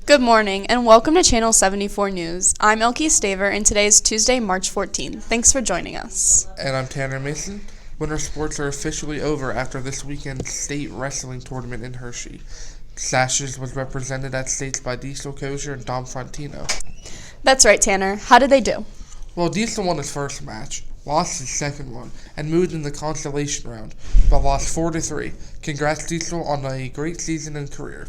Good morning and welcome to Channel 74 News. I'm Elke Staver and today is Tuesday, March 14th. Thanks for joining us. And I'm Tanner Mason. Winter sports are officially over after this weekend's state wrestling tournament in Hershey. Sashes was represented at states by Diesel Kosher and Dom Frontino. That's right, Tanner. How did they do? Well, Diesel won his first match, lost his second one, and moved in the consolation round, but lost 4-3. Congrats, Diesel, on a great season and career.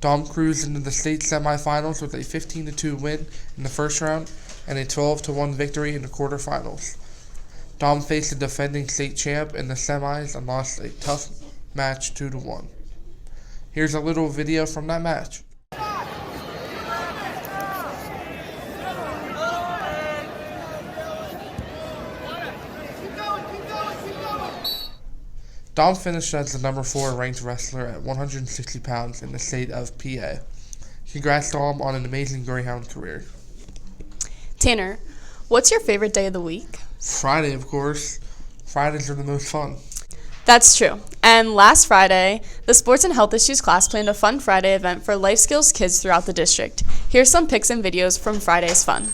Dom cruised into the state semifinals with a 15-2 win in the first round and a 12-1 victory in the quarterfinals. Dom faced the defending state champ in the semis and lost a tough match 2-1. Here's a little video from that match. Dom finished as the number 4 ranked wrestler at 160 pounds in the state of PA. Congrats, Dom, on an amazing Greyhound career. Tanner, what's your favorite day of the week? Friday, of course. Fridays are the most fun. That's true. And last Friday, the Sports and Health Issues class planned a fun Friday event for life skills kids throughout the district. Here's some pics and videos from Friday's fun.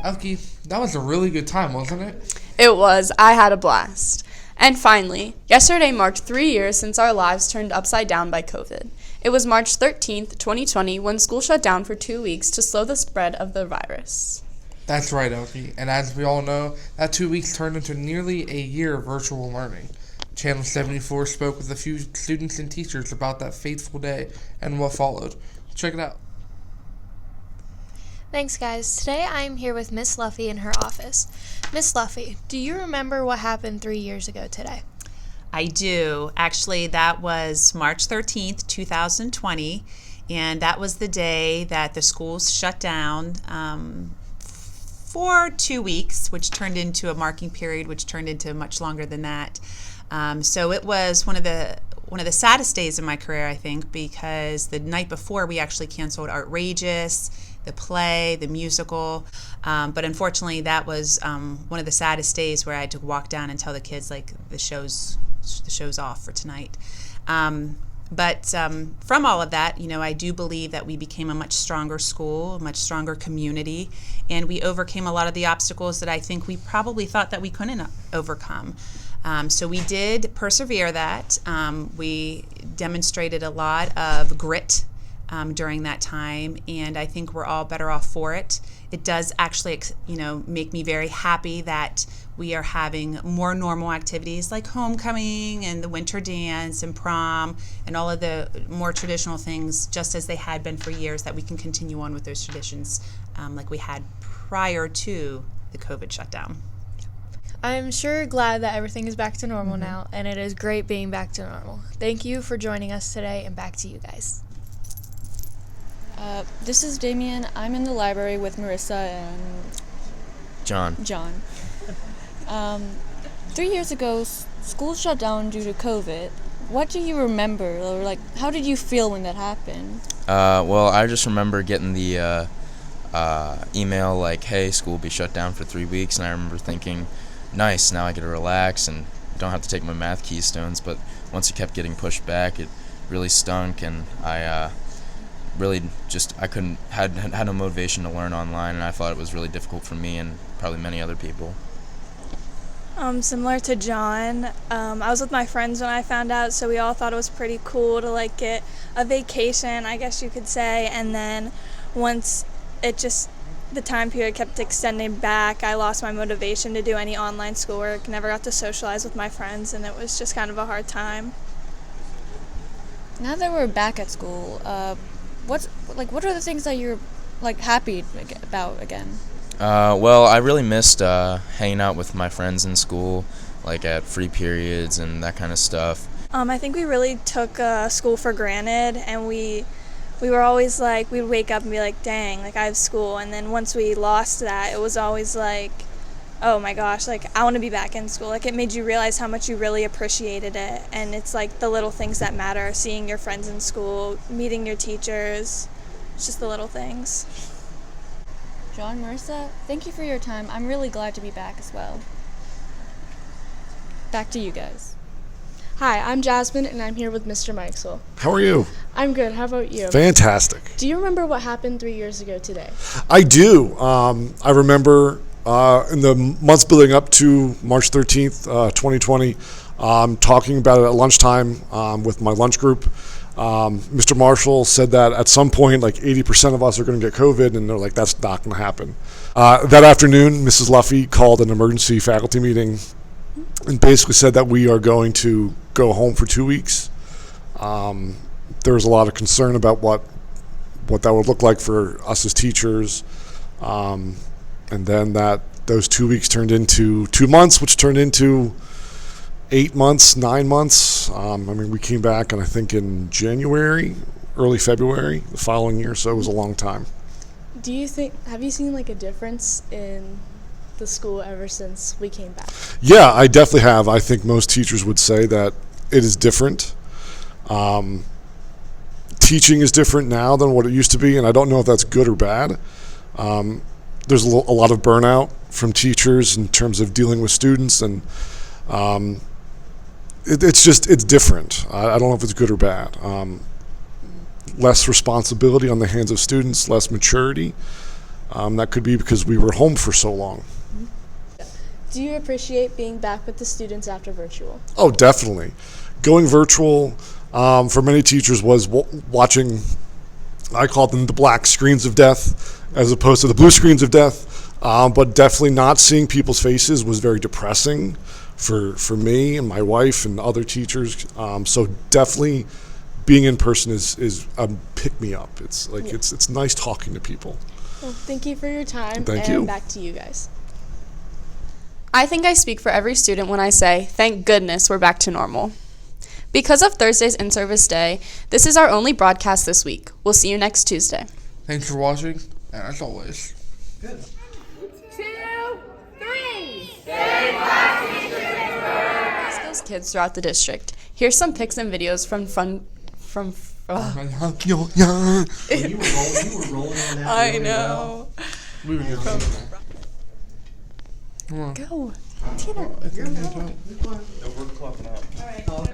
Elke, that was a really good time, wasn't it? It was. I had a blast. And finally, yesterday marked 3 years since our lives turned upside down by COVID. It was March 13th, 2020, when school shut down for 2 weeks to slow the spread of the virus. That's right, Elke. And as we all know, that 2 weeks turned into nearly a year of virtual learning. Channel 74 spoke with a few students and teachers about that fateful day and what followed. Check it out. Thanks, guys. Today I'm here with Miss Luffy in her office. Miss Luffy, do you remember what happened 3 years ago today? I do. Actually, that was March 13th, 2020, and that was the day that the schools shut down for 2 weeks, which turned into a marking period, which turned into much longer than that. So it was one of the saddest days in my career, I think, because the night before we actually canceled Outrageous, the play, the musical, but unfortunately that was one of the saddest days where I had to walk down and tell the kids, like, the show's off for tonight. But from all of that, I do believe that we became a much stronger school, a much stronger community, and we overcame a lot of the obstacles that I think we probably thought that we couldn't overcome. So we did persevere that. We demonstrated a lot of grit during that time, and I think we're all better off for it. It does actually, make me very happy that we are having more normal activities like homecoming and the winter dance and prom and all of the more traditional things, just as they had been for years, that we can continue on with those traditions like we had prior to the COVID shutdown. I'm sure glad that everything is back to normal now, and it is great being back to normal. Thank you for joining us today, and back to you guys. This is Damien. I'm in the library with Marissa and John. 3 years ago, school shut down due to COVID. What do you remember, or how did you feel when that happened? Well, I just remember getting the email like, hey, school will be shut down for 3 weeks, and I remember thinking, nice, now I get to relax and don't have to take my math keystones. But once it kept getting pushed back, it really stunk, and I really had no motivation to learn online, and I thought it was really difficult for me and probably many other people. Similar to John, I was with my friends when I found out, so we all thought it was pretty cool to get a vacation, I guess you could say. And then once the time period kept extending back, I lost my motivation to do any online schoolwork, never got to socialize with my friends, and it was just kind of a hard time. Now that we're back at school, what are the things that you're happy about again? Well, I really missed hanging out with my friends in school, at free periods and that kind of stuff. I think we really took school for granted, and we we were always like, we'd wake up and be like, dang, like I have school. And then once we lost that, it was always like, oh my gosh, like I want to be back in school. Like it made you realize how much you really appreciated it. And it's like the little things that matter, seeing your friends in school, meeting your teachers. It's just the little things. John, Marissa, thank you for your time. I'm really glad to be back as well. Back to you guys. Hi, I'm Jasmine, and I'm here with Mr. Meixel. How are you? I'm good. How about you? Fantastic. Do you remember what happened 3 years ago today? I do. I remember in the months building up to March 13th, 2020, talking about it at lunchtime with my lunch group. Mr. Marshall said that at some point, like 80% of us are going to get COVID, and they're like, that's not going to happen. That afternoon, Mrs. Luffy called an emergency faculty meeting and basically said that we are going to go home for 2 weeks. There was a lot of concern about what that would look like for us as teachers. And then those 2 weeks turned into 2 months, which turned into 8 months, 9 months. We came back, and I think in January, early February, the following year, so it was a long time. Have you seen like a difference in the school ever since we came back? Yeah, I definitely have. I think most teachers would say that it is different. Teaching is different now than what it used to be, and I don't know if that's good or bad. There's a lot of burnout from teachers in terms of dealing with students, and it's different. I don't know if it's good or bad. Less responsibility on the hands of students, less maturity. That could be because we were home for so long. Do you appreciate being back with the students after virtual? Oh, definitely. Going virtual for many teachers was watching, I call them the black screens of death as opposed to the blue screens of death. But definitely not seeing people's faces was very depressing for me and my wife and other teachers. So definitely being in person is a pick-me-up. It's like it's nice talking to people. Well, thank you for your time. Thank and you. Back to you guys. I think I speak for every student when I say, thank goodness we're back to normal. Because of Thursday's in-service day, this is our only broadcast this week. We'll see you next Tuesday. Thanks for watching, and as always, good. 2, 3. Those kids throughout the district. Here's some pics and videos from You were rolling on that. I really know. We were just Go. Tina.